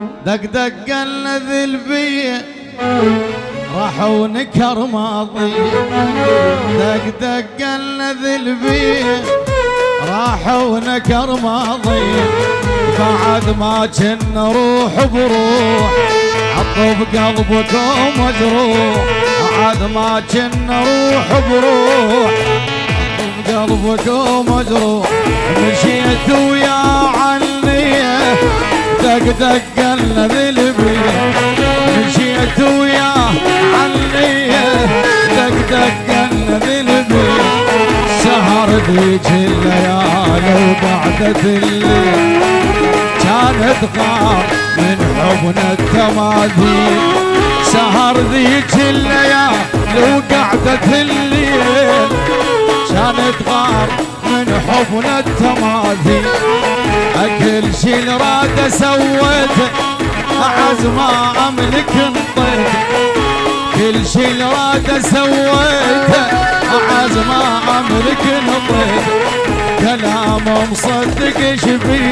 دق دق الذلبي راح ونكر ماضي، دق دق الذلبي راح ونكر ماضي، بعد ما كنا روح بروح عطف قلبكم مجروح، بعد ما كنا روح بروح عطف قلبكم مجروح، مشيت ويا عنية دق دق الذلبي، مشيت وياه عنية دق دق الذلبي، سهر ذيك الليالي وقعدت الليل كانت غار من حبنا التماثيل، سهر ذيك الليالي وقعدت الليل كانت غار من حبنا التماثيل، كل شي اللي راد سويته أعز ما أملك انطيت، كل شي اللي راد سويته أعز ما أملك انطيت، كلام مصدق شبيه